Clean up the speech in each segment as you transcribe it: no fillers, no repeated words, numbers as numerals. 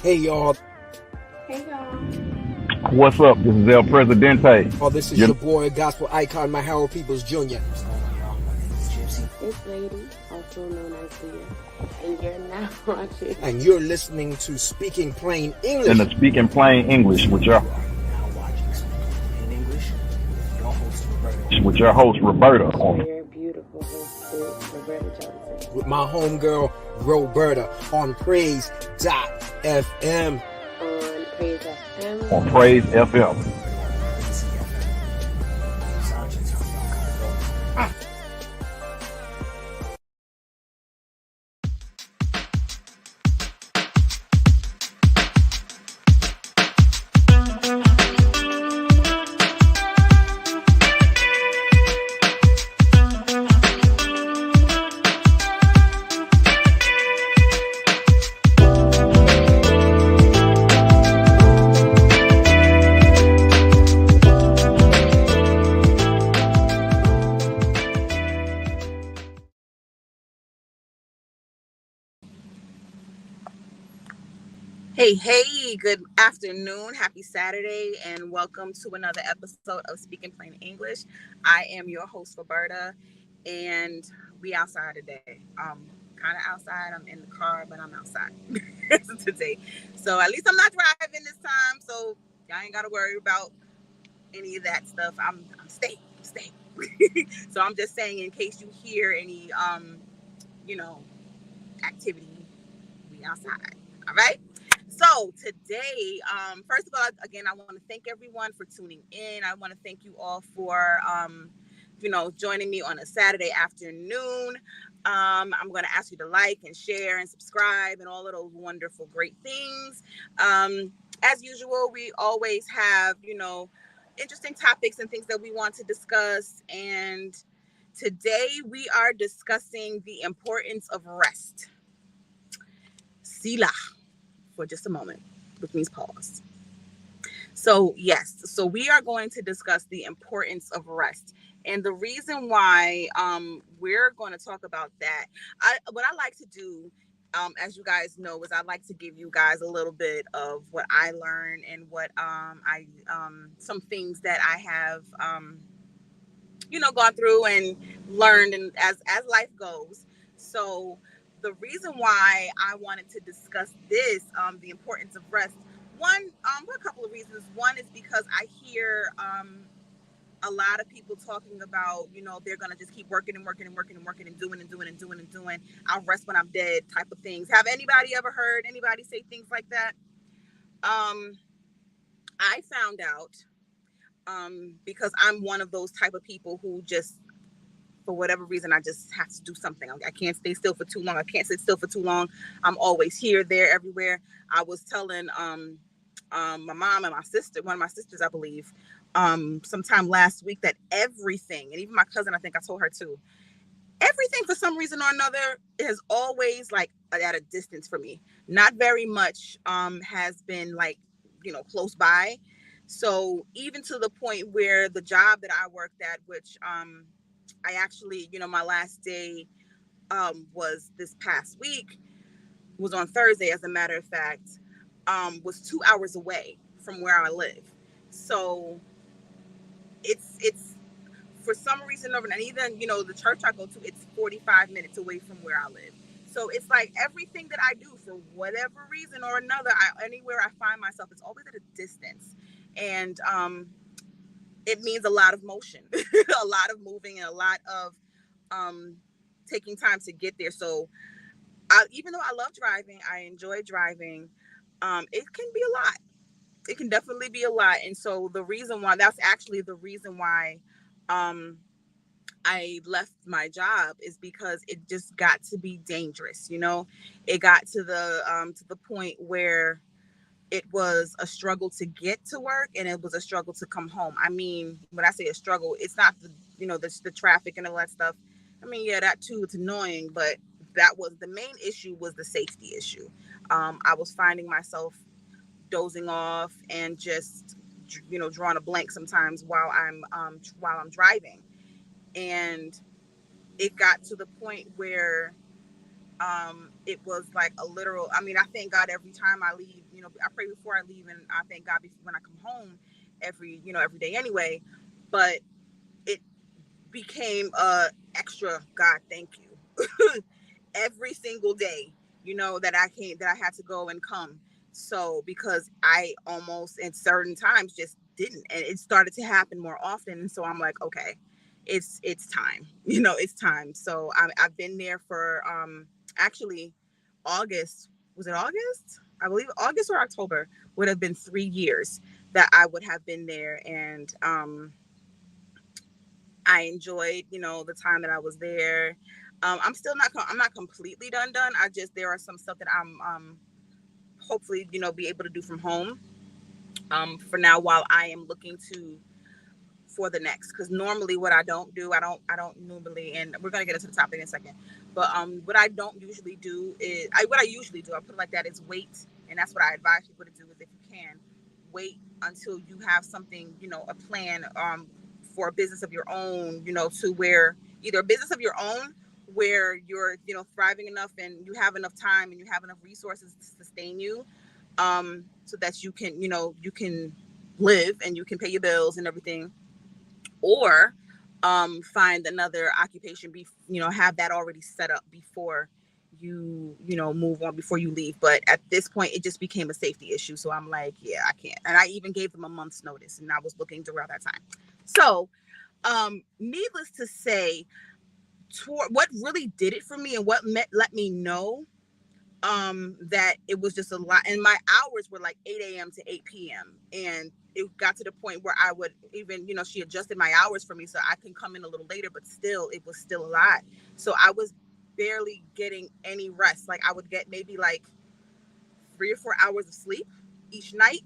Hey y'all, Hey y'all. What's up? This is El Presidente. this is You your boy, gospel icon, my Harold Peoples Jr. It's Lady, also known as Leah, and you're now watching. And you're listening to Speaking Plain in English. the Speaking Plain English with your host Roberta Share on your beautiful hostess, Roberta Johnson. With my homegirl, Roberta, on Praise.fm. On Praise FM. on Praise FM. Hey, good afternoon. Happy Saturday, and welcome to another episode of Speaking Plain English. I am your host, Roberta, and we outside today. Kind of outside. I'm in the car, but I'm outside today. So at least I'm not driving this time, so y'all ain't got to worry about any of that stuff. I'm staying. So I'm just saying, in case you hear any, activity, we outside. All right. So today, first of all, again, I want to thank everyone for tuning in. I want to thank you all for, joining me on a Saturday afternoon. I'm going to ask you to like and share and subscribe and all of those wonderful, great things. As usual, we always have, interesting topics and things that we want to discuss. And today we are discussing the importance of rest. Sila. For just a moment, which means pause. So we are going to discuss the importance of rest. And the reason why we're going to talk about that, what I like to do, as you guys know, is I like to give you guys a little bit of what I learned and what some things that I have, gone through and learned, and as life goes. So the reason why I wanted to discuss this, the importance of rest, a couple of reasons. One is because I hear a lot of people talking about, they're gonna just keep working and working and working and working and doing and doing and doing and doing. I'll rest when I'm dead, type of things. Have anybody ever heard anybody say things like that? I found out because I'm one of those type of people who just, for whatever reason, I just have to do something. I can't stay still for too long. I can't sit still for too long. I'm always here, there, everywhere. I was telling my mom and my sister, one of my sisters, I believe, sometime last week, that everything, and even my cousin, I think I told her too, everything for some reason or another is always like at a distance for me. Not very much has been like, close by. So even to the point where the job that I worked at, which I actually, my last day was this past week, was on Thursday, as a matter of fact, was 2 hours away from where I live. So it's for some reason over, and even, the church I go to, it's 45 minutes away from where I live. So it's like everything that I do, for whatever reason or another, anywhere I find myself, it's always at a distance. And it means a lot of motion, a lot of moving, and a lot of taking time to get there. So even though I love driving, I enjoy driving, it can be a lot. It can definitely be a lot. And so that's actually the reason why I left my job, is because it just got to be dangerous. It got to the point where it was a struggle to get to work, and it was a struggle to come home. I mean, when I say a struggle, it's not the traffic and all that stuff. I mean, yeah, that too, it's annoying, but that was the main issue, was the safety issue. I was finding myself dozing off and just, drawing a blank sometimes while I'm driving. And it got to the point where It was like a literal, I mean, I thank God every time I leave, I pray before I leave, and I thank God when I come home every day anyway. But it became extra God thank you every single day, that I had to go and come. So because I almost at certain times just didn't, and it started to happen more often. And so I'm like, okay, it's time, it's time. So I've been there for actually August. Was it August? I believe August or October would have been 3 years that I would have been there. And I enjoyed, the time that I was there. I'm not completely done. I just, there are some stuff that I'm hopefully, be able to do from home for now, while I am looking to for the next. Because normally what I don't normally, and we're gonna get into the topic in a second, but what I don't usually do is what I usually do, I put it like that, is wait. And that's what I advise people to do, is if you can wait until you have something, a plan for a business of your own, to where either a business of your own where you're, thriving enough and you have enough time and you have enough resources to sustain you, so that you can, you can live and you can pay your bills and everything, or find another occupation, have that already set up before you move on, before you leave. But at this point it just became a safety issue, so I'm like, yeah, I can't. And I even gave them a month's notice, and I was looking throughout that time. So needless to say, what really did it for me and what let me know that it was just a lot, and my hours were like 8 a.m. to 8 p.m. and it got to the point where I would even, she adjusted my hours for me so I can come in a little later, but still it was still a lot. So I was barely getting any rest. Like I would get maybe like 3 or 4 hours of sleep each night,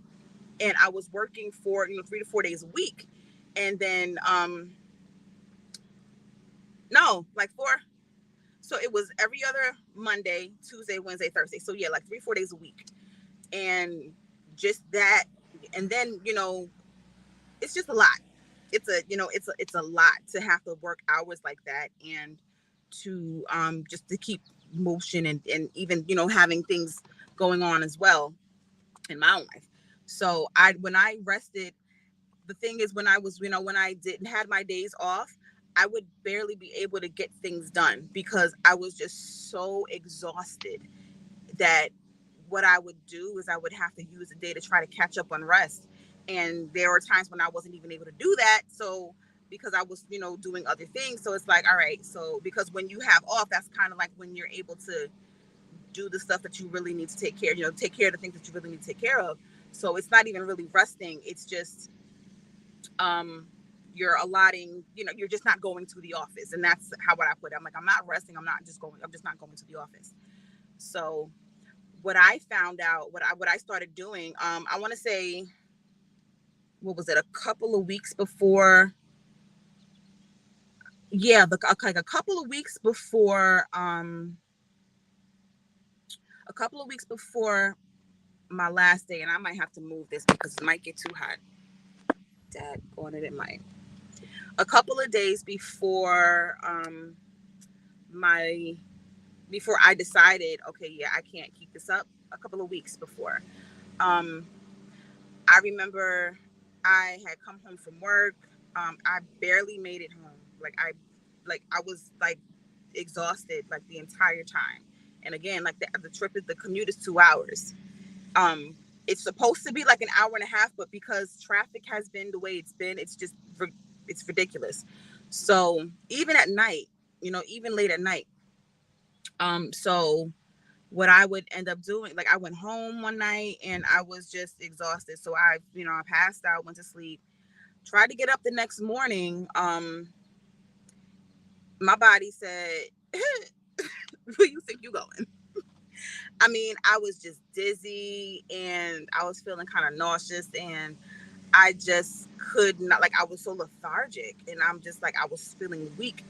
and I was working for 3 to 4 days a week. And then no, like 4. So it was every other Monday, Tuesday, Wednesday, Thursday. So yeah, like 3 or 4 days a week. And just that, and then, it's just a lot. It's a lot to have to work hours like that, and to just to keep motion, and even, having things going on as well in my own life. So when I rested, the thing is, when I was, when I didn't had my days off, I would barely be able to get things done because I was just so exhausted that what I would do is I would have to use the day to try to catch up on rest. And there were times when I wasn't even able to do that. So because I was, doing other things. So it's like, all right. So because when you have off, that's kind of like when you're able to do the stuff that you really need to take care, take care of the things that you really need to take care of. So it's not even really resting. It's just, you're allotting, you're just not going to the office. And that's what I put it. I'm like, I'm not resting. I'm just not going to the office. So what I found out, what I started doing, I want to say, what was it, a couple of weeks before? Yeah, like a couple of weeks before, my last day, and I might have to move this because it might get too hot. Dad, going it might. A couple of days before, before I decided, okay, yeah, I can't keep this up. A couple of weeks before, I remember I had come home from work. I barely made it home. I was like exhausted like the entire time. And again, like the commute is 2 hours. It's supposed to be like an hour and a half, but because traffic has been the way it's been, it's ridiculous. So even at night, even late at night. So what I would end up doing, like I went home one night and I was just exhausted. So I passed out, went to sleep, tried to get up the next morning. My body said, where you think you going? I mean, I was just dizzy and I was feeling kind of nauseous, and I just could not, like, I was so lethargic, and I'm just like, I was feeling weak.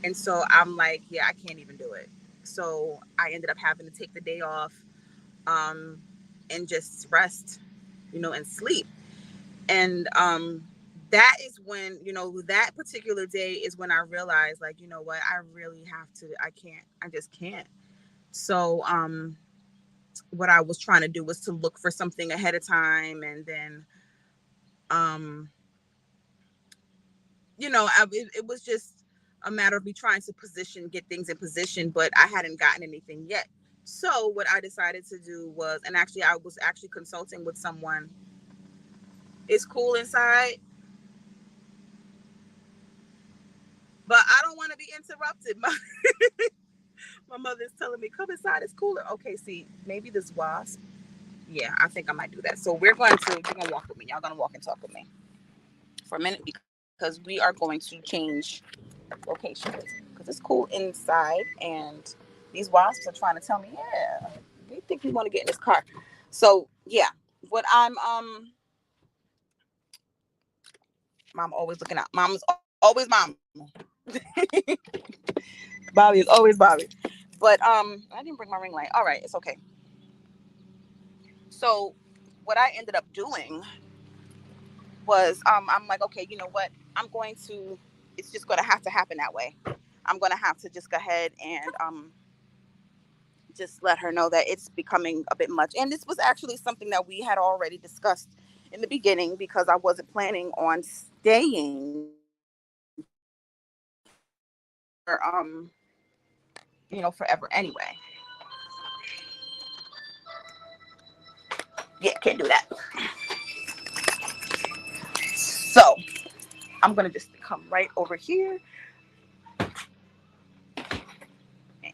And so I'm like, yeah, I can't even do it. So I ended up having to take the day off, and just rest, and sleep. And that is when, that particular day is when I realized, like, you know what, I really have to, I just can't. So what I was trying to do was to look for something ahead of time, and then it was just a matter of me trying to get things in position, but I hadn't gotten anything yet. So what I decided to do was, and actually I was actually consulting with someone. It's cool inside, but I don't want to be interrupted. My mother's telling me, come inside, it's cooler. Okay, see, maybe this wasp. Yeah, I think I might do that. So you're gonna walk with me. Y'all gonna walk and talk with me for a minute, because we are going to change locations, because it's cool inside, and these wasps are trying to tell me, yeah, they think we want to get in this car. So yeah, what I'm mom always looking out. Mom's always mom. Bobby is always Bobby. But I didn't bring my ring light. All right, it's okay. So what I ended up doing was I'm like, okay, you know what? It's just gonna have to happen that way. I'm gonna have to just go ahead and just let her know that it's becoming a bit much. And this was actually something that we had already discussed in the beginning, because I wasn't planning on staying for forever anyway. Yeah, can't do that. So I'm gonna just come right over here.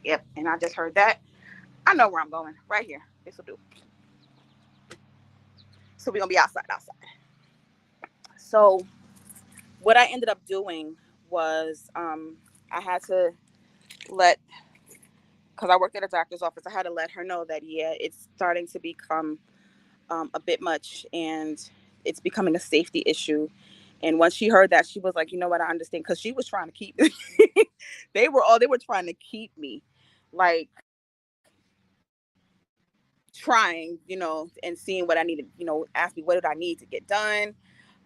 Yep, and I just heard that. I know where I'm going. Right here. This will do. So we're gonna be outside. So what I ended up doing was I had to because I worked at a doctor's office, I had to let her know that, yeah, it's starting to become a bit much, and it's becoming a safety issue. And once she heard that, she was like, you know what, I understand, because she was trying to keep they were trying to keep me, like, trying, and seeing what I needed, ask me what did I need to get done.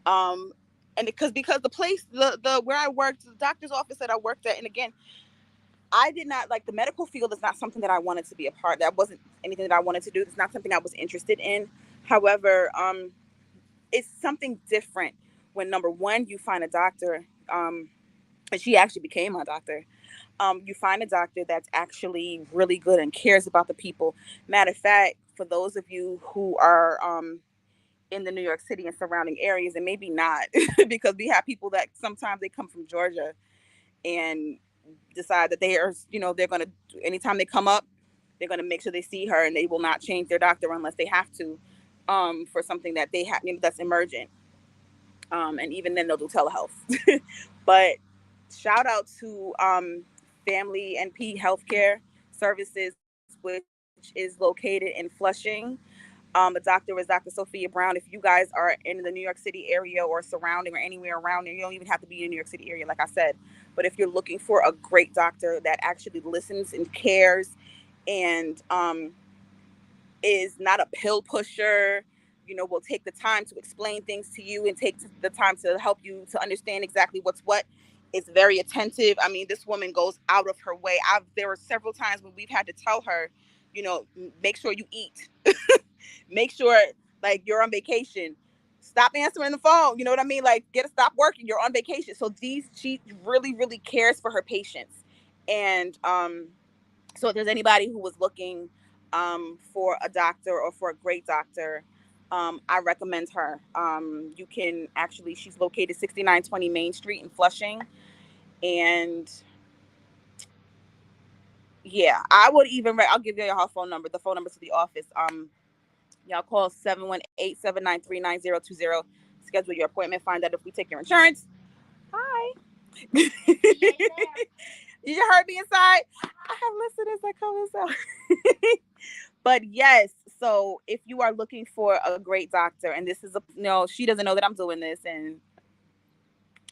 And because the place, the where I worked, the doctor's office that I worked at, and again, I did not like, the medical field is not something that I wanted to be a part. That wasn't anything that I wanted to do. It's not something I was interested in. However, it's something different when, number one, you find a doctor, and she actually became my doctor. You find a doctor that's actually really good and cares about the people. Matter of fact, for those of you who are in the New York City and surrounding areas, and maybe not, because we have people that sometimes they come from Georgia and decide that they are, they're going to, anytime they come up, they're going to make sure they see her, and they will not change their doctor unless they have to, for something that they have, that's emergent. And even then they'll do telehealth. But shout out to Family NP Healthcare Services, which is located in Flushing. The doctor is Dr. Sophia Brown. If you guys are in the New York City area or surrounding or anywhere around there, you don't even have to be in the New York City area, like I said. But if you're looking for a great doctor that actually listens and cares, and is not a pill pusher, will take the time to explain things to you and take the time to help you to understand exactly what's what, is very attentive. I mean, this woman goes out of her way. There were several times when we've had to tell her, make sure you eat. Make sure, like, you're on vacation. Stop answering the phone. You know what I mean? Like, stop working. You're on vacation. So she really, really cares for her patients. And so if there's anybody who was looking for a doctor or for a great doctor, I recommend her. You can actually, she's located 6920 Main Street in Flushing. And yeah, I'll give you her phone number, the phone number to the office. Y'all call 718-793-9020. Schedule your appointment. Find out if we take your insurance. Hi. You heard me inside? I have listeners that come inside. But yes, so if you are looking for a great doctor, and this is she doesn't know that I'm doing this, and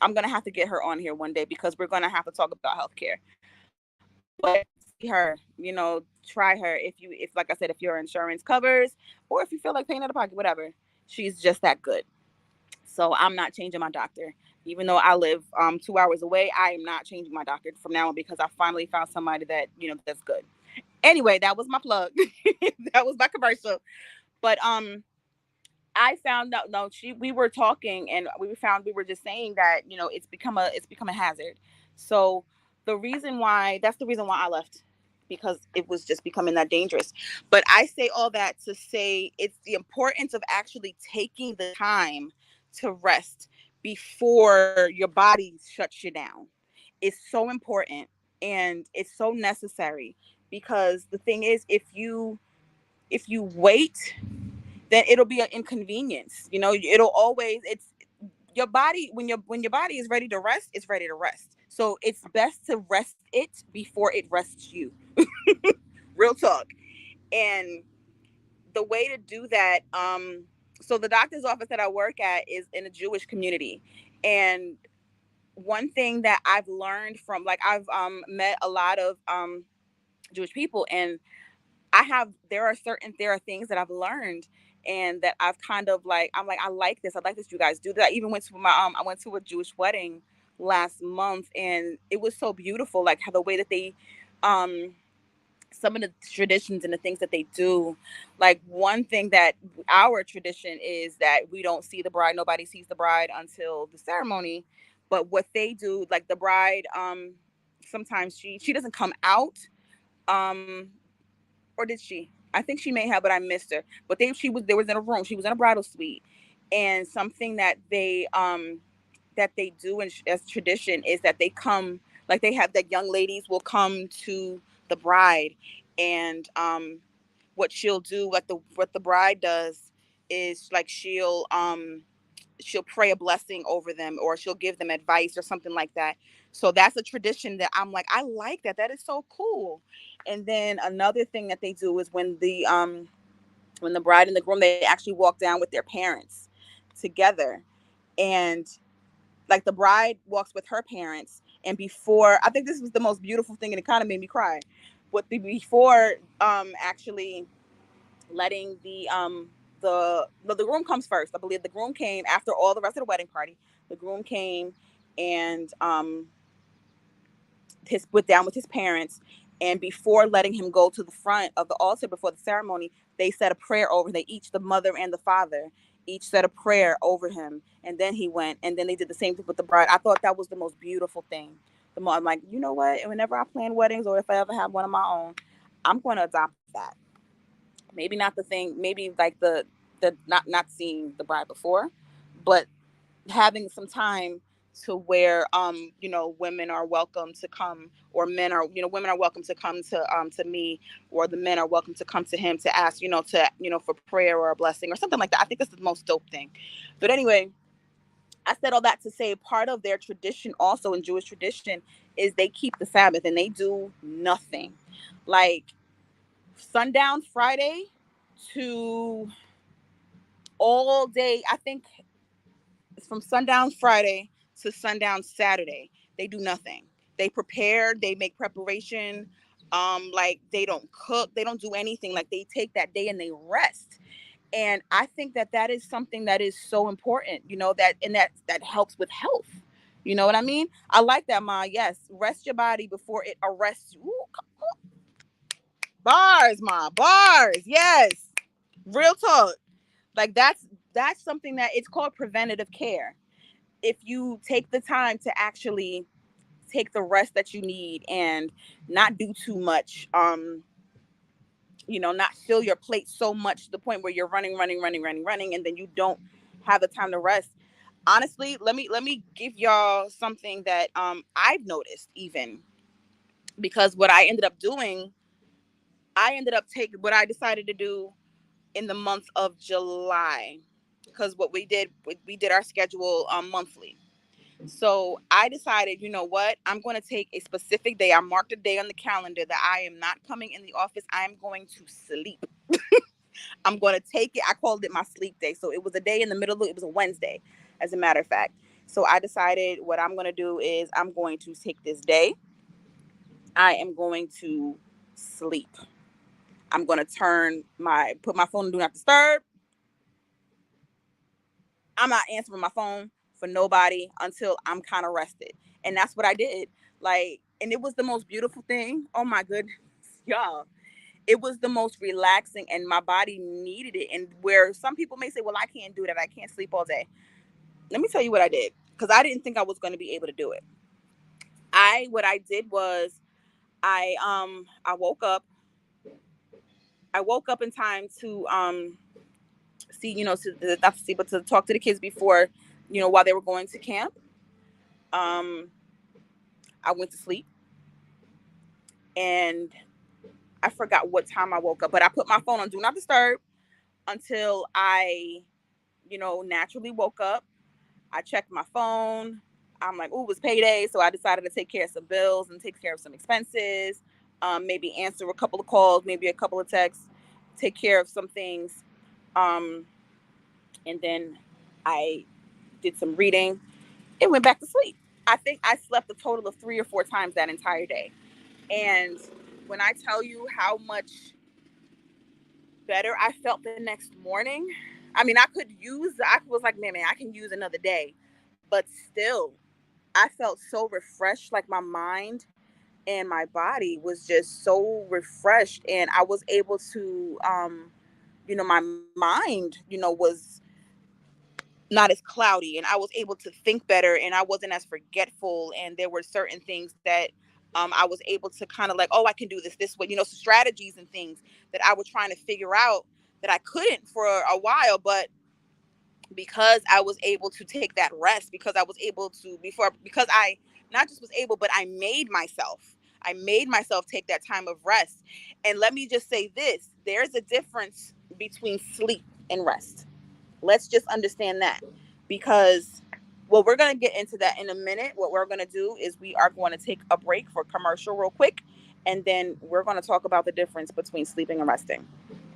I'm going to have to get her on here one day, because we're going to have to talk about healthcare. But see her, try her. If like I said, if your insurance covers, or if you feel like paying out of pocket, whatever, she's just that good. So I'm not changing my doctor. Even though I live 2 hours away, I am not changing my doctor from now on, because I finally found somebody that, that's good. Anyway, that was my plug. That was my commercial. But I found out, no, we were talking, and we were just saying that, it's become a hazard. So that's the reason why I left, because it was just becoming that dangerous. But I say all that to say it's the importance of actually taking the time to rest before your body shuts you down. It's so important, and it's so necessary, because the thing is, if you wait, then it'll be an inconvenience. It'll always, it's your body, when your body is ready to rest, it's ready to rest. So it's best to rest it before it rests you. Real talk. And the way to do that, so the doctor's office that I work at is in a Jewish community. And one thing that I've learned from, like, I've met a lot of Jewish people, and there are things that I've learned, and that I've kind of like, I'm like, I like this you guys do that. I even went to I went to a Jewish wedding last month, and it was so beautiful, like how the way that they some of the traditions and the things that they do. Like, one thing that our tradition is that we don't see the bride, nobody sees the bride until the ceremony. But what they do, like the bride, sometimes she doesn't come out, um or did she? I think she may have, but I missed her. But there was in a room. She was in a bridal suite, and something that they do as tradition is that they come, like, they have that young ladies will come to the bride, and what she'll do, like what the bride does is, like, she'll pray a blessing over them, or she'll give them advice or something like that. So that's a tradition that I'm like, I like that. That is so cool. And then another thing that they do is when the bride and the groom, they actually walk down with their parents together. And, like, the bride walks with her parents, and before, I think this was the most beautiful thing, and it kind of made me cry. But before actually letting the groom comes first. I believe the groom came after all the rest of the wedding party. The groom came, and went down with his parents, and before letting him go to the front of the altar before the ceremony, they said a prayer over. They each, the mother and the father, each said a prayer over him, and then he went, and then they did the same thing with the bride. I thought that was the most beautiful thing. I'm like, you know what? And whenever I plan weddings, or if I ever have one of my own, I'm going to adopt that. Maybe not the thing, maybe like the not seeing the bride before, but having some time to where women are welcome to come, or women are welcome to come to me, or the men are welcome to come to him to ask, for prayer or a blessing or something like that. I think that's the most dope thing. But anyway, I said all that to say, part of their tradition also in Jewish tradition is they keep the Sabbath, and they do nothing. Like, sundown Friday to all day, I think it's from sundown Friday to sundown Saturday, they do nothing. They prepare, they make preparation. Like, they don't cook, they don't do anything. Like, they take that day and they rest. And I think that is something that is so important, that helps with health. You know what I mean? I like that, Ma. Yes, rest your body before it arrests you. Ooh, come on. Bars, Ma, bars. Yes, real talk. Like, that's something that it's called preventative care. If you take the time to actually take the rest that you need, and not do too much, not fill your plate so much to the point where you're running, and then you don't have the time to rest. Honestly, let me give y'all something that I've noticed, even because what I ended up doing, I ended up taking what I decided to do in the month of July, because what we did our schedule monthly. So I decided, you know what? I'm going to take a specific day. I marked a day on the calendar that I am not coming in the office. I'm going to sleep. I'm going to take it. I called it my sleep day. So it was a day in the middle. It was a Wednesday, as a matter of fact. So I decided what I'm going to do is I'm going to take this day. I am going to sleep. I'm going to put my phone in do not disturb. I'm not answering my phone for nobody until I'm kind of rested. And that's what I did. Like, and it was the most beautiful thing. Oh my goodness, y'all. it was the most relaxing, and my body needed it. And where some people may say, well, I can't do that, I can't sleep all day. Let me tell you what I did, because I didn't think I was going to be able to do it. What I did was I woke up in time to see, not to see, but to talk to the kids before, while they were going to camp. I went to sleep, and I forgot what time I woke up, but I put my phone on do not disturb until I, naturally woke up. I checked my phone. I'm like, oh, it was payday. So I decided to take care of some bills and take care of some expenses, maybe answer a couple of calls, maybe a couple of texts, take care of some things. And then I did some reading and went back to sleep. I think I slept a total of 3 or 4 times that entire day. And when I tell you how much better I felt the next morning, I mean, I was like, man, I can use another day. But still, I felt so refreshed, like my mind and my body was just so refreshed. And I was able to, my mind, was not as cloudy, and I was able to think better, and I wasn't as forgetful. And there were certain things that I was able to kind of like, oh, I can do this way, some strategies and things that I was trying to figure out that I couldn't for a while. But because I was able to take that rest, because I was able to because I not just was able, but I made myself take that time of rest. And let me just say this, there's a difference between sleep and rest. Let's just understand that, because we're going to get into that in a minute. What we're going to do is we are going to take a break for commercial real quick, and then we're going to talk about the difference between sleeping and resting.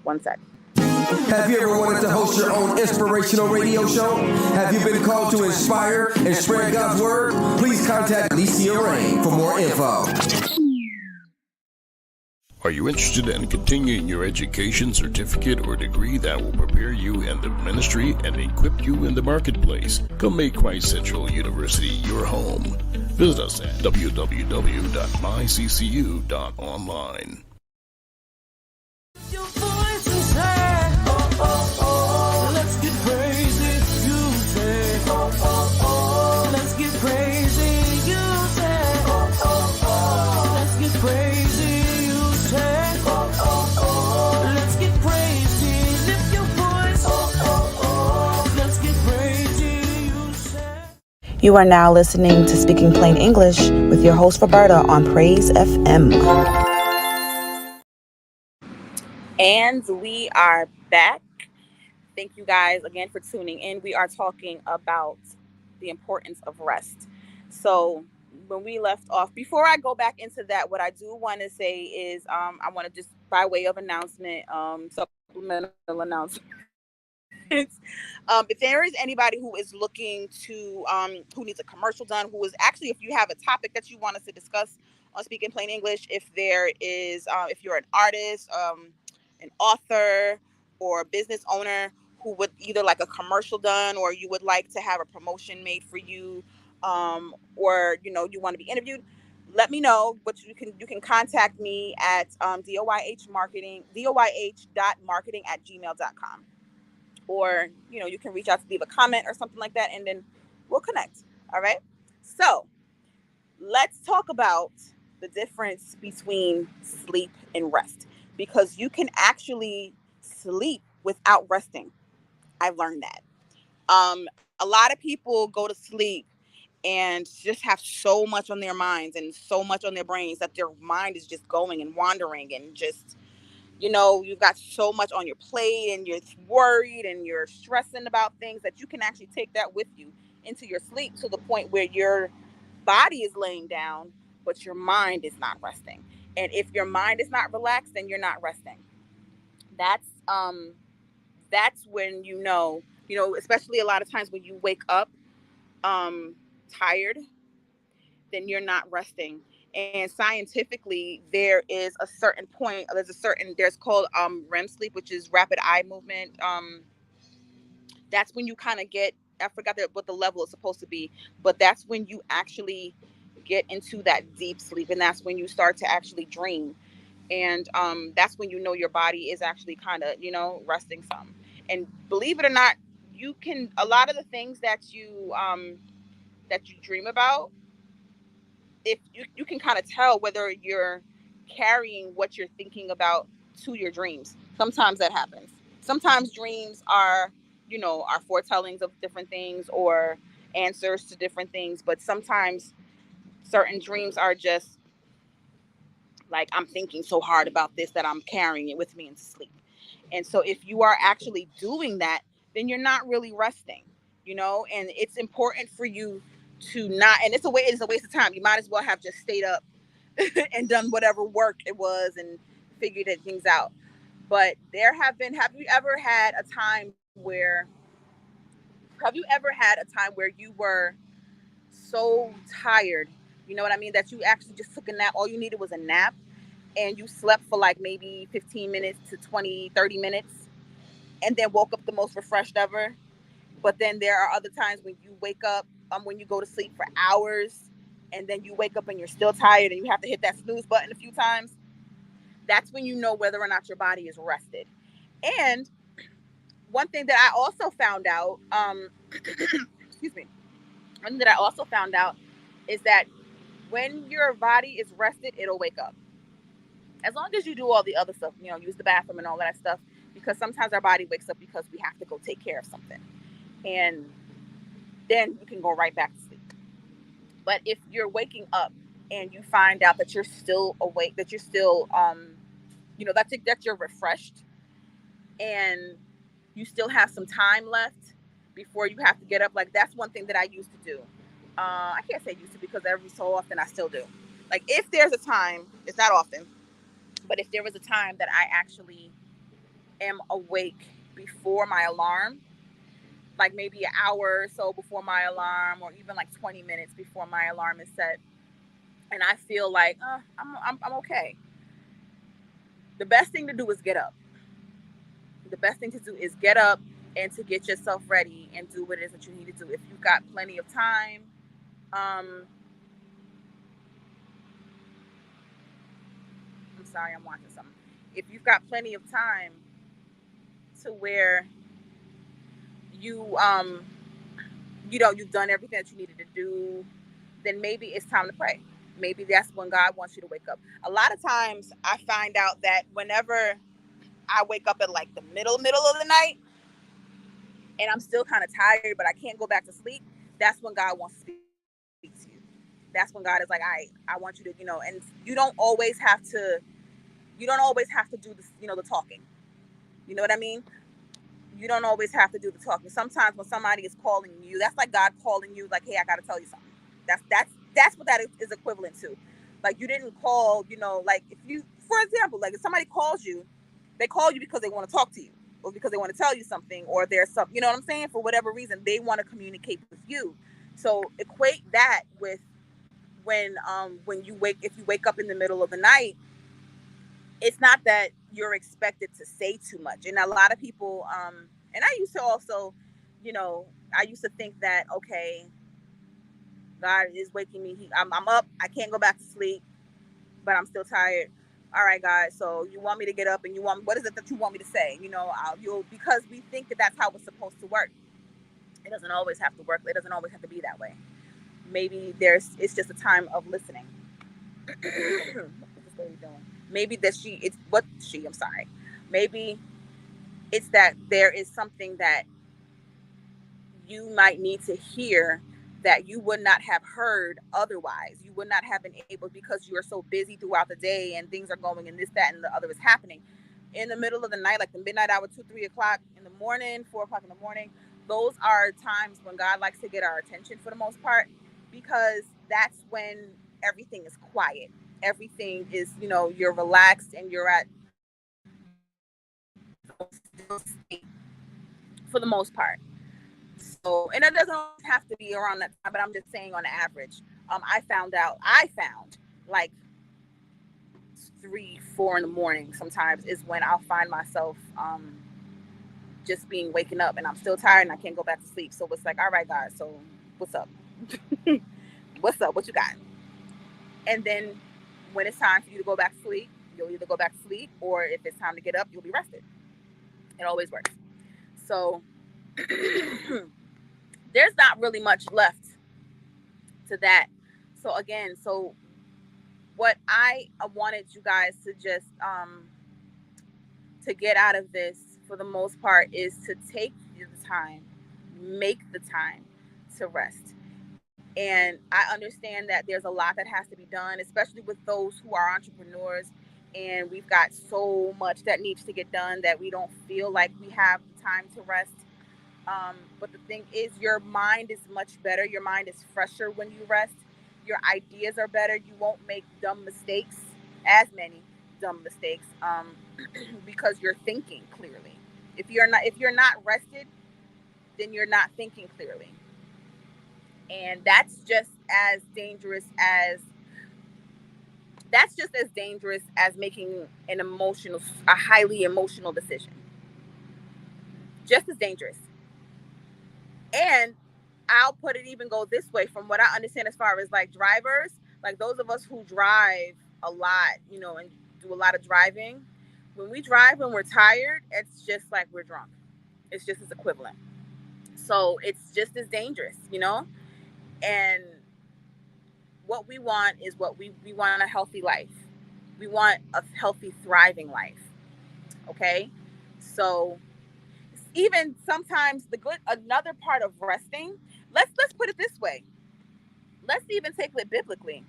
One sec. Have you ever wanted to host your own inspirational radio show? Have you been called to inspire and spread God's word? Please contact Alicia Rain for more info. Are you interested in continuing your education, certificate, or degree that will prepare you in the ministry and equip you in the marketplace? Come make Christ Central University your home. Visit us at www.myccu.online. Your voice is heard. Oh, oh, oh. Let's get crazy. You say. Oh, oh, oh. Let's get crazy. You say. Oh, oh, oh. Let's get crazy. You say. Oh, oh, oh. Let's get crazy. Lift your voice. Oh, oh, oh. Let's get crazy. You say. You are now listening to Speaking Plain English with your host Roberta on Praise FM. And we are back. Thank you guys again for tuning in. We are talking about the importance of rest. So when we left off, before I go back into that, what I do want to say is I want to just, by way of announcement, supplemental announcement. If there is anybody who is looking to, who needs a commercial done, who is actually, if you have a topic that you want us to discuss on Speaking Plain English, if there is, if you're an artist, an author, or a business owner who would either like a commercial done, or you would like to have a promotion made for you, or you want to be interviewed, let me know. But you can contact me at doyh.marketing@gmail.com, or you can reach out to leave a comment or something like that, and then we'll connect. All right, so let's talk about the difference between sleep and rest, because you can actually sleep without resting. I've learned that. A lot of people go to sleep and just have so much on their minds and so much on their brains that their mind is just going and wandering, and just, you've got so much on your plate, and you're worried and you're stressing about things, that you can actually take that with you into your sleep, to the point where your body is laying down, but your mind is not resting. And if your mind is not relaxed, then you're not resting. That's when especially a lot of times when you wake up tired, then you're not resting. And scientifically, there is a certain point, there's called REM sleep, which is rapid eye movement. That's when you kind of get, I forgot what the level is supposed to be, but that's when you actually get into that deep sleep, and that's when you start to actually dream. And that's when you know your body is actually kind of, you know, resting some. And believe it or not, you can, a lot of the things that you dream about, if you can kind of tell whether you're carrying what you're thinking about to your dreams. Sometimes that happens. Sometimes dreams are, you know, are foretellings of different things or answers to different things, but sometimes certain dreams are just like, I'm thinking so hard about this that I'm carrying it with me into sleep. And so if you are actually doing that, then you're not really resting, you know, and it's important for you to not, and it's a waste of time. You might as well have just stayed up and done whatever work it was and figured things out. But have you ever had a time where, you were so tired, you know what I mean, that you actually just took a nap, all you needed was a nap, and you slept for like maybe 15 minutes to 20, 30 minutes, and then woke up the most refreshed ever? But then there are other times when you wake up, when you go to sleep for hours, and then you wake up and you're still tired and you have to hit that snooze button a few times. That's when you know whether or not your body is rested. And one thing that I also found out, excuse me, one thing that I also found out is that when your body is rested, it'll wake up. As long as you do all the other stuff, you know, use the bathroom and all that stuff, because sometimes our body wakes up because we have to go take care of something. And then you can go right back to sleep. But if you're waking up and you find out that you're still awake, that you're still, you know, that you're refreshed and you still have some time left before you have to get up, like that's one thing that I used to do. I can't say used to because every so often I still do. Like if there's a time, it's not often, but if there was a time that I actually am awake before my alarm, like maybe an hour or so before my alarm, or even like 20 minutes before my alarm is set, and I feel like I'm okay, the best thing to do is get up. The best thing to do is get up and to get yourself ready and do what it is that you need to do. If you've got plenty of time, I'm sorry, I'm watching something. If you've got plenty of time to where you you know, you've done everything that you needed to do, then maybe it's time to pray. Maybe that's when God wants you to wake up. A lot of times I find out that whenever I wake up at like the middle of the night and I'm still kind of tired, but I can't go back to sleep, that's when God wants to speak to you. That's when God is like, I want you to, you know, and you don't always have to do this, you know, the talking. You know what I mean? You don't always have to do the talking. Sometimes when somebody is calling you, that's like God calling you, like, hey, I got to tell you something. That's what that is equivalent to. Like, you didn't call, you know, like if you, for example, like if somebody calls you, they call you because they want to talk to you or because they want to tell you something, or there's some, you know what I'm saying? For whatever reason, they want to communicate with you. So equate that with when if you wake up in the middle of the night, it's not that you're expected to say too much. And a lot of people, and I used to also, you know, I used to think that, okay, God is waking me. I'm up. I can't go back to sleep, but I'm still tired. All right, God. So you want me to get up, and what is it that you want me to say? You know, because we think that that's how it's supposed to work. It doesn't always have to work. It doesn't always have to be that way. Maybe it's just a time of listening. What is this lady doing? Maybe maybe it's that there is something that you might need to hear that you would not have heard otherwise. You would not have been able, because you are so busy throughout the day and things are going and this, that, and the other is happening. In the middle of the night, like the midnight hour, 2, 3 o'clock in the morning, 4 o'clock in the morning, those are times when God likes to get our attention for the most part, because that's when everything is quiet. Everything is, you know, you're relaxed and you're at for the most part. So, and it doesn't have to be around that time, but I'm just saying on average. I found like 3, 4 in the morning sometimes is when I'll find myself just waking up and I'm still tired and I can't go back to sleep. So it's like, all right, God, so what's up? What's up? What you got? And then when it's time for you to go back to sleep, You'll either go back to sleep, or if it's time to get up, you'll be rested. It always works. So there's not really much left to that. So again, so what I wanted you guys to just to get out of this for the most part is to take the time, make the time to rest. And I understand that there's a lot that has to be done, especially with those who are entrepreneurs, and we've got so much that needs to get done that we don't feel like we have time to rest. But the thing is, your mind is much better. Your mind is fresher when you rest. Your ideas are better. You won't make dumb mistakes, as many dumb mistakes, because you're thinking clearly. If you're not rested, then you're not thinking clearly. And that's just as dangerous as making a highly emotional decision. Just as dangerous. And I'll put it even go this way, from what I understand as far as like drivers, like those of us who drive a lot, you know, and do a lot of driving. When we drive when we're tired, it's just like we're drunk. It's just as equivalent. So it's just as dangerous, you know? And what we want is we want a healthy life. We want a healthy, thriving life. Okay? So even sometimes another part of resting, let's put it this way. Let's even take it biblically.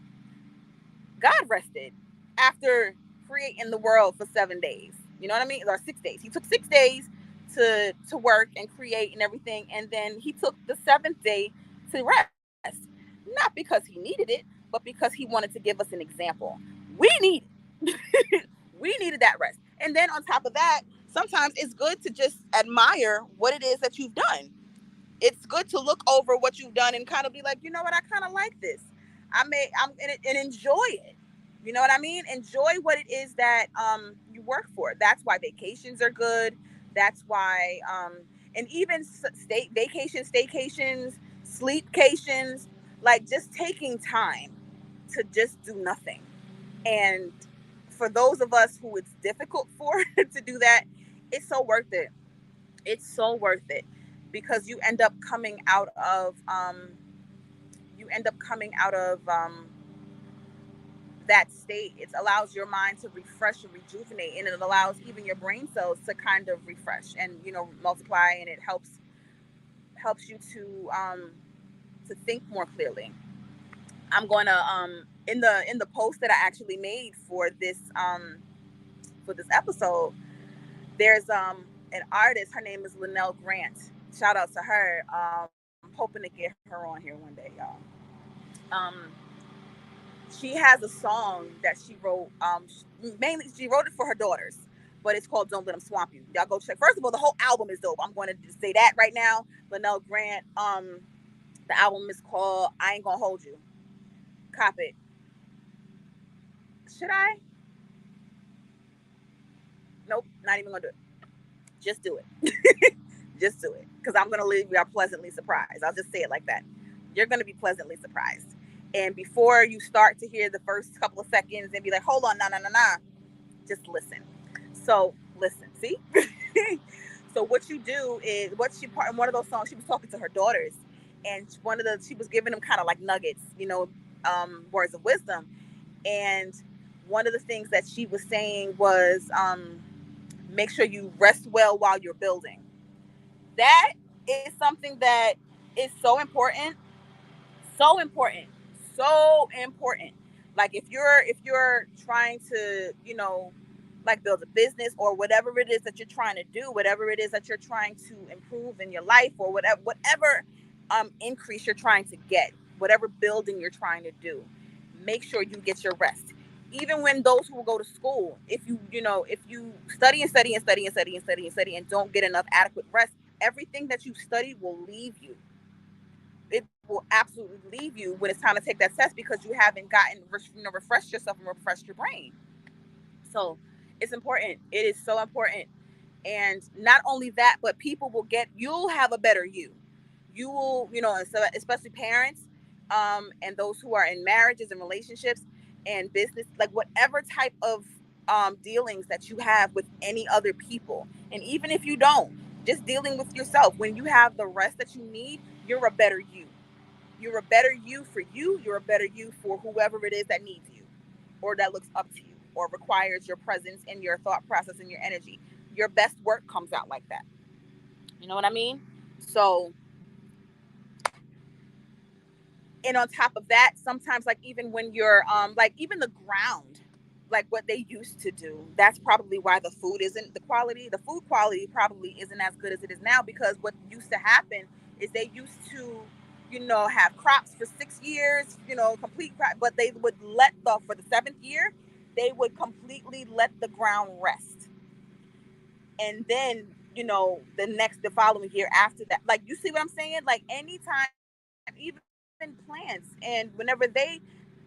God rested after creating the world for 7 days. You know what I mean? Or 6 days. He took 6 days to work and create and everything. And then he took the 7th day to rest. Not because he needed it, but because he wanted to give us an example. We needed that rest. And then on top of that, sometimes it's good to just admire what it is that you've done. It's good to look over what you've done and kind of be like, you know what, I kind of like this. And enjoy it. You know what I mean? Enjoy what it is that you work for. That's why vacations are good. That's why, and even staycations, sleepcations, like just taking time to just do nothing. And for those of us who it's difficult for to do that, it's so worth it. It's so worth it, because you end up coming out of that state. It allows your mind to refresh and rejuvenate, and it allows even your brain cells to kind of refresh and, you know, multiply, and it helps you to think more clearly. I'm gonna in the post that I actually made for this episode, there's an artist. Her name is Linnell Grant. Shout out to her. I'm hoping to get her on here one day, y'all. She has a song that she wrote. Mainly, she wrote it for her daughters, but it's called "Don't Let Them Swamp You." Y'all go check. First of all, the whole album is dope. I'm going to say that right now. Linnell Grant. The album is called "I Ain't Gonna Hold You." Cop it. Should I? Nope, not even gonna do it. Just do it. Just do it. Because I'm gonna leave you pleasantly surprised. I'll just say it like that. You're gonna be pleasantly surprised. And before you start to hear the first couple of seconds and be like, hold on, nah, just listen. So listen, see? So what you do is, in one of those songs, she was talking to her daughters, and she was giving them kind of like nuggets, you know, words of wisdom. And one of the things that she was saying was, make sure you rest well while you're building. That is something that is so important. So important. Like if you're trying to, you know, like build a business or whatever it is that you're trying to do, whatever it is that you're trying to improve in your life, or whatever increase you're trying to get, whatever building you're trying to do, make sure you get your rest. Even when those who will go to school, if you study and don't get enough adequate rest, everything that you studied will leave you. It will absolutely leave you when it's time to take that test, because you haven't refreshed yourself and refreshed your brain. So it's important. It is so important. And not only that, but you'll have a better you. You will, you know, and so especially parents, and those who are in marriages and relationships and business, like whatever type of dealings that you have with any other people. And even if you don't, just dealing with yourself. When you have the rest that you need, you're a better you. You're a better you for you. You're a better you for whoever it is that needs you or that looks up to you or requires your presence and your thought process and your energy. Your best work comes out like that. You know what I mean? So, and on top of that, sometimes like even when you're like even the ground, like what they used to do, that's probably why the food isn't the quality. The food quality probably isn't as good as it is now, because what used to happen is they used to, you know, have crops for 6 years, you know, complete crop, but they would for the 7th year, they would completely let the ground rest. And then, you know, the following year after that, like, you see what I'm saying? Like anytime, even plants, and whenever they,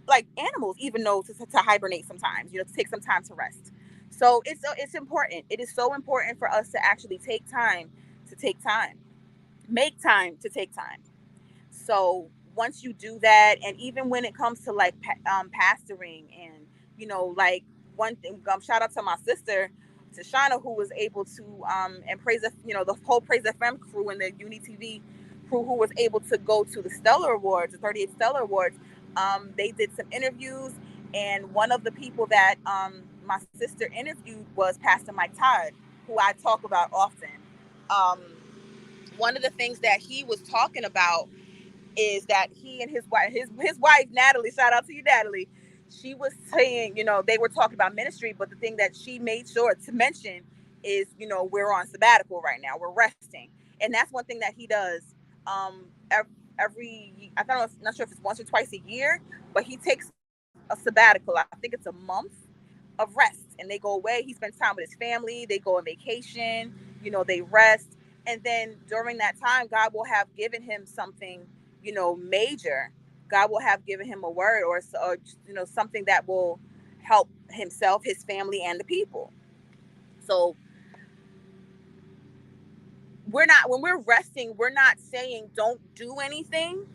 like animals even know to hibernate sometimes, you know, to take some time to rest. So it's important. It is so important for us to actually make time to take time. So once you do that, and even when it comes to like pastoring, and, you know, like one thing, shout out to my sister, to Shauna, who was able to, and praise, you know, the whole Praise FM crew and the Uni TV crew, who was able to go to the Stellar Awards, the 38th Stellar Awards. They did some interviews, and one of the people that my sister interviewed was Pastor Mike Todd, who I talk about often. One of the things that he was talking about is that he and his wife Natalie, shout out to you, Natalie, she was saying, you know, they were talking about ministry, but the thing that she made sure to mention is, you know, we're on sabbatical right now, we're resting. And that's one thing that he does not sure if it's once or twice a year, but he takes a sabbatical. I think it's a month of rest, and they go away. He spends time with his family. They go on vacation, you know, they rest. And then during that time, God will have given him something, you know, major. God will have given him a word or you know, something that will help himself, his family, and the people. So when we're resting, we're not saying don't do anything.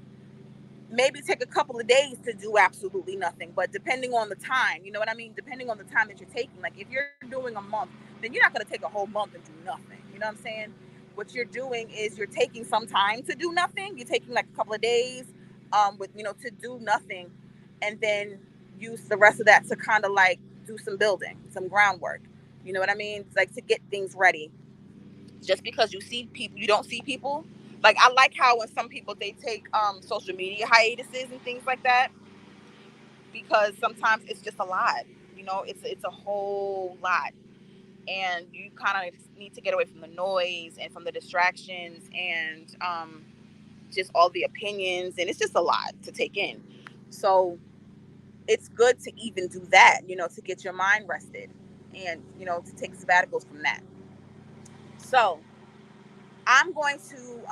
Maybe take a couple of days to do absolutely nothing, but depending on the time, you know what I mean? Depending on the time that you're taking. Like if you're doing a month, then you're not going to take a whole month and do nothing. You know what I'm saying? What you're doing is you're taking some time to do nothing. You're taking like a couple of days to do nothing, and then use the rest of that to kind of like do some building, some groundwork. You know what I mean? It's like to get things ready. Just because you see people, you don't see people. Like I like how when some people, they take social media hiatuses and things like that, because sometimes it's just a lot. You know, it's a whole lot, and you kind of need to get away from the noise and from the distractions and just all the opinions, and it's just a lot to take in. So it's good to even do that, you know, to get your mind rested, and, you know, to take sabbaticals from that. So I'm going to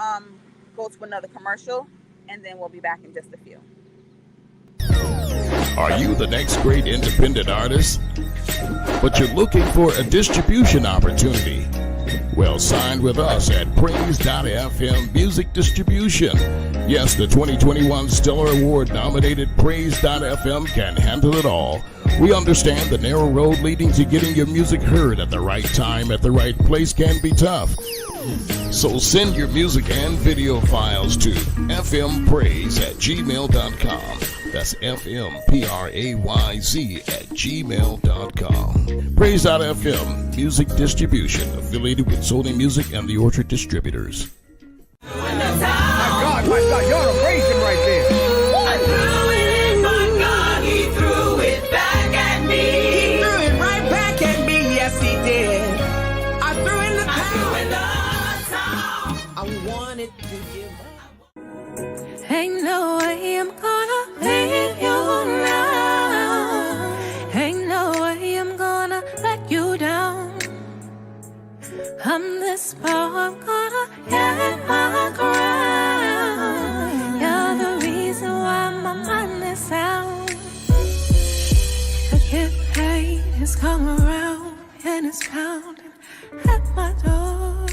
go to another commercial, and then we'll be back in just a few. Are you the next great independent artist, but you're looking for a distribution opportunity? Well, sign with us at Praise.fm Music Distribution. Yes, the 2021 Stellar Award nominated Praise.fm can handle it all. We understand the narrow road leading to getting your music heard at the right time at the right place can be tough. So send your music and video files to fmpraise@gmail.com. That's fmprayz@gmail.com. Praise.fm Music Distribution, affiliated with Sony Music and the Orchard Distributors. My God, y'all are praising right there. I threw it in, my God, he threw it back at me. He threw it right back at me, yes he did. I threw in the towel. I wanted to give up. Ain't no way I'm gonna leave you now. Ain't no way I'm gonna let you down. I'm this far, I'm gonna get my crown. You're the reason why my mind is sound. The kid pain has come around and it's pounding at my door.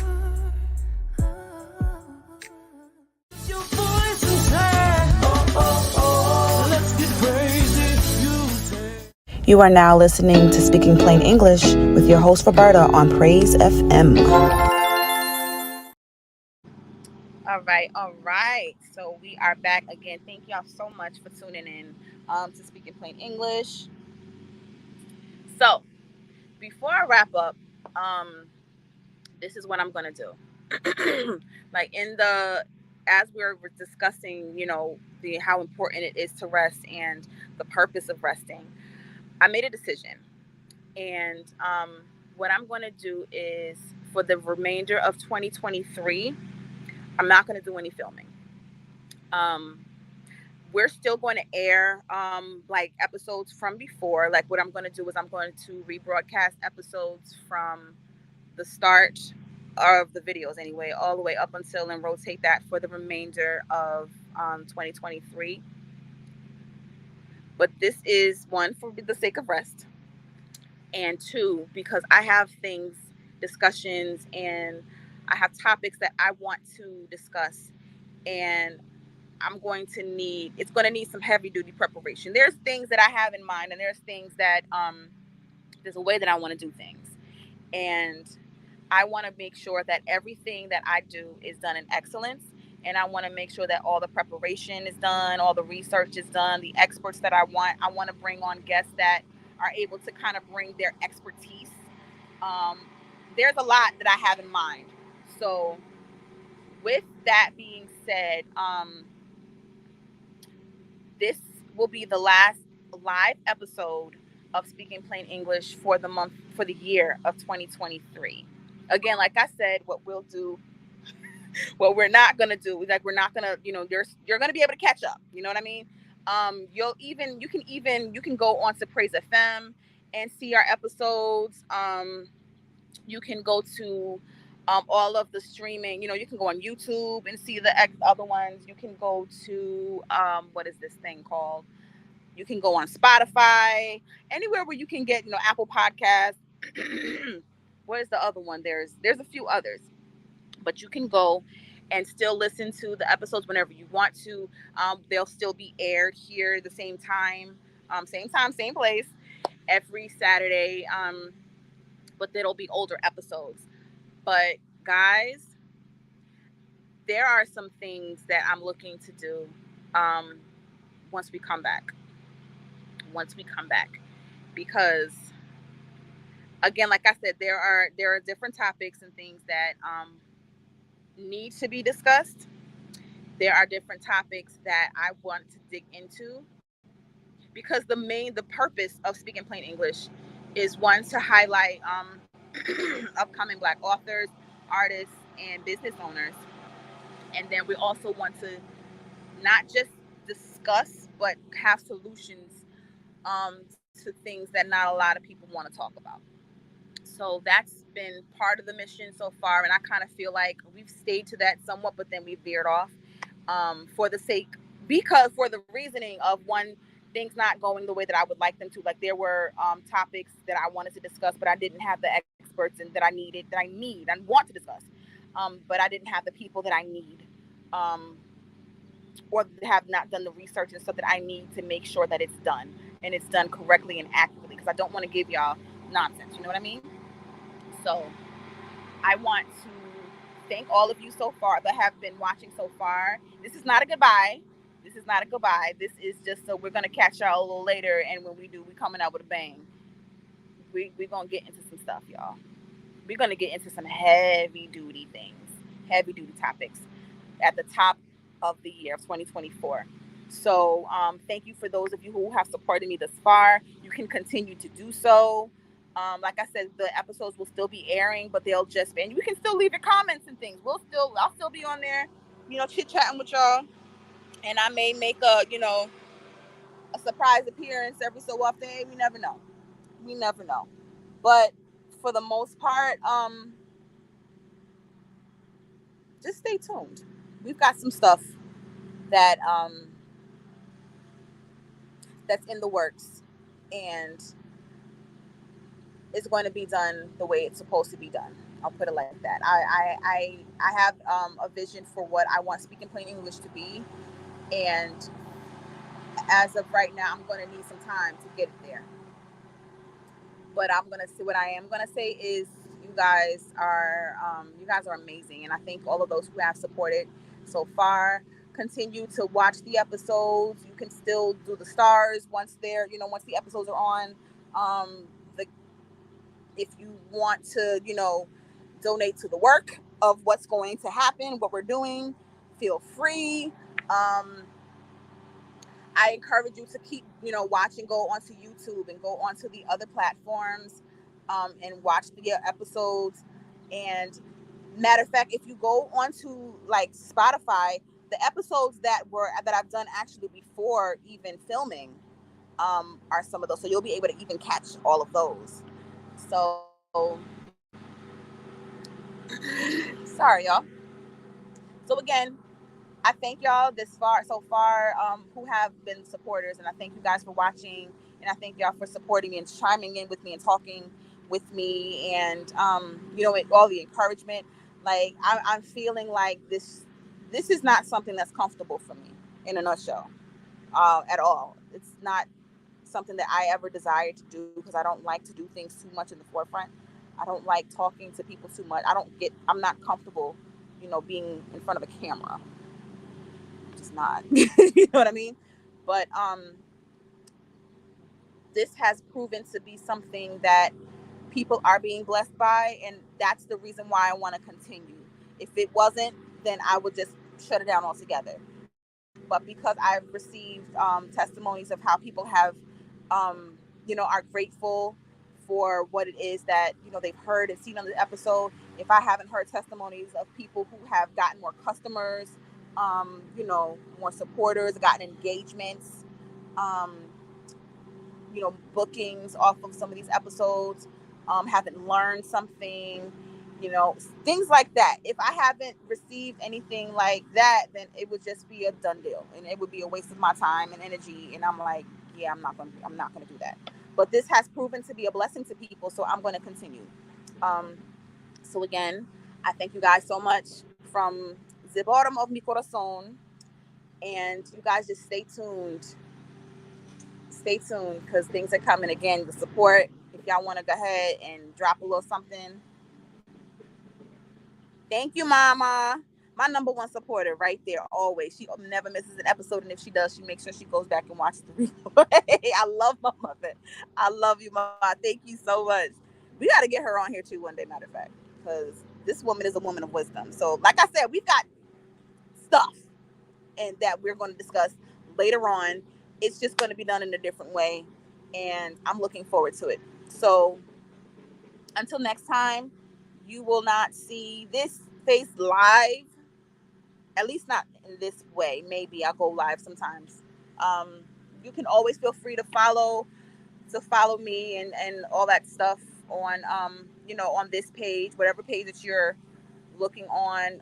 Your voice is heard. Oh, oh, oh. Let's get crazy, you say. You are now listening to Speaking Plain English with your host Roberta on Praise FM. All right. So we are back again. Thank y'all so much for tuning in to Speaking Plain English. So before I wrap up, this is what I'm gonna do. Like as we're discussing, how important it is to rest and the purpose of resting, I made a decision, and what I'm gonna do is for the remainder of 2023, I'm not gonna do any filming. We're still going to air like episodes from before. Like what I'm going to do is I'm going to rebroadcast episodes from the start of the videos anyway, all the way up until, and rotate that for the remainder of 2023. But this is one, for the sake of rest, and two, because I have discussions, and I have topics that I want to discuss, and it's going to need some heavy duty preparation. There's things that I have in mind, and there's things that there's a way that I want to do things, and I want to make sure that everything that I do is done in excellence, and I want to make sure that all the preparation is done, all the research is done, the experts that I want to bring on guests that are able to kind of bring their expertise. There's a lot that I have in mind. So with that being said, this will be the last live episode of Speaking Plain English for the year of 2023. Again, like I said, what we're not going to do is, like, we're not going to, you're going to be able to catch up. You know what I mean? You can go on to Praise FM and see our episodes. You can go to all of the streaming, you can go on YouTube and see the other ones. You can go to, what is this thing called? You can go on Spotify, anywhere where you can get, Apple Podcasts. What is the other one? There's a few others, but you can go and still listen to the episodes whenever you want to. They'll still be aired here at the same time, same place, every Saturday. But it'll be older episodes. But guys, there are some things that I'm looking to do once we come back, because again, like I said, there are different topics and things that need to be discussed. There are different topics that I want to dig into, because the purpose of Speaking Plain English is, one, to highlight upcoming Black authors, artists, and business owners. And then we also want to not just discuss, but have solutions to things that not a lot of people want to talk about. So that's been part of the mission so far, and I kind of feel like we've stayed to that somewhat, but then we've veered off for the reasoning of, one, things not going the way that I would like them to. Like, there were topics that I wanted to discuss, but I didn't have the experts and that I need and want to discuss, but I didn't have the people that I need, or have not done the research and stuff that I need to make sure that it's done, and it's done correctly and accurately, because I don't want to give y'all nonsense. You know what I mean? So I want to thank all of you so far that have been watching so far. This is not a goodbye. This is just so we're going to catch y'all a little later, and when we do, we're coming out with a bang. We're going to get into some stuff, y'all. We're going to get into some heavy-duty things, heavy-duty topics at the top of the year of 2024. So thank you for those of you who have supported me thus far. You can continue to do so. Like I said, the episodes will still be airing, but they'll just be, and you can still leave your comments and things. I'll still be on there, chit-chatting with y'all. And I may make a surprise appearance every so often. We never know. But for the most part, just stay tuned. We've got some stuff that that's in the works, and it's going to be done the way it's supposed to be done. I'll put it like that. I have a vision for what I want Speaking Plain English to be, and as of right now, I'm going to need some time to get it there. But I'm gonna say what I am gonna say is you guys are amazing, and I thank all of those who have supported so far. Continue to watch the episodes. You can still do the stars once the episodes are on. If you want to, donate to the work of what's going to happen, what we're doing, feel free. I encourage you to keep, watching, go onto YouTube and go onto the other platforms and watch the episodes. And matter of fact, if you go onto like Spotify, the episodes that I've done actually before even filming are some of those. So you'll be able to even catch all of those. So sorry, y'all. So again, I thank y'all so far who have been supporters, and I thank you guys for watching, and I thank y'all for supporting me and chiming in with me and talking with me, and all the encouragement. Like I'm feeling like this is not something that's comfortable for me in a nutshell at all. It's not something that I ever desired to do because I don't like to do things too much in the forefront. I don't like talking to people too much. I'm not comfortable, being in front of a camera. I'm just not. You know what I mean? But this has proven to be something that people are being blessed by, and that's the reason why I want to continue. If it wasn't, then I would just shut it down altogether. But because I've received testimonies of how people have, are grateful for what it is that, they've heard and seen on the episode. If I haven't heard testimonies of people who have gotten more customers, more supporters, gotten engagements, bookings off of some of these episodes, haven't learned something, things like that. If I haven't received anything like that, then it would just be a done deal, and it would be a waste of my time and energy. And I'm like, yeah, I'm not gonna do that. But this has proven to be a blessing to people, so I'm going to continue. So again, I thank you guys so much from the bottom of mi corazón, and you guys just stay tuned. Stay tuned, because things are coming. Again, the support. If y'all want to go ahead and drop a little something. Thank you, Mama. My number one supporter right there, always. She never misses an episode, and if she does, she makes sure she goes back and watches the replay. I love my mother. I love you, Mama. Thank you so much. We got to get her on here too one day, matter of fact, because this woman is a woman of wisdom. So, like I said, we've got stuff and that we're going to discuss later on. It's just going to be done in a different way, and I'm looking forward to it. So, until next time, you will not see this face live. At least not in this way. Maybe I'll go live sometimes. You can always feel free to follow me and all that stuff on on this page, whatever page that you're looking on.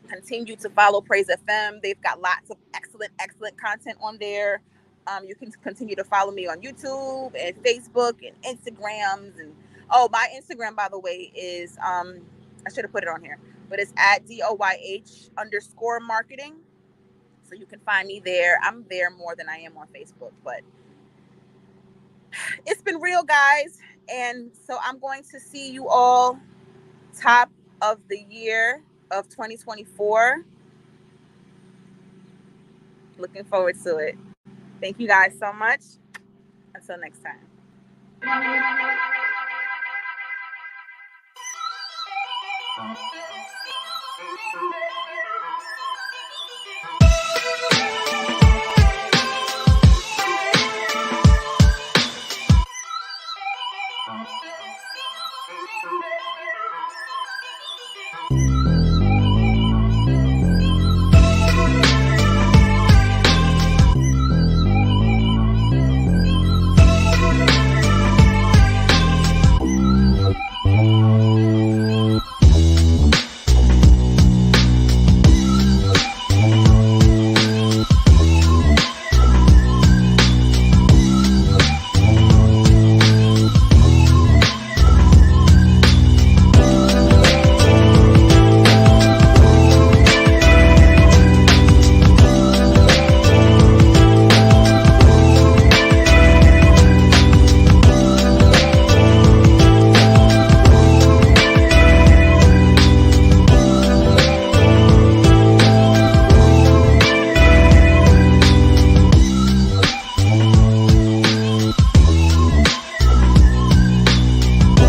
Continue to follow Praise FM. They've got lots of excellent content on there. You can continue to follow me on YouTube and Facebook and Instagrams. And my Instagram, by the way, is I should have put it on here, but it's at DOYH_marketing. So you can find me there. I'm there more than I am on Facebook, but it's been real, guys. And so I'm going to see you all top of the year of 2024. Looking forward to it. Thank you guys so much. Until next time.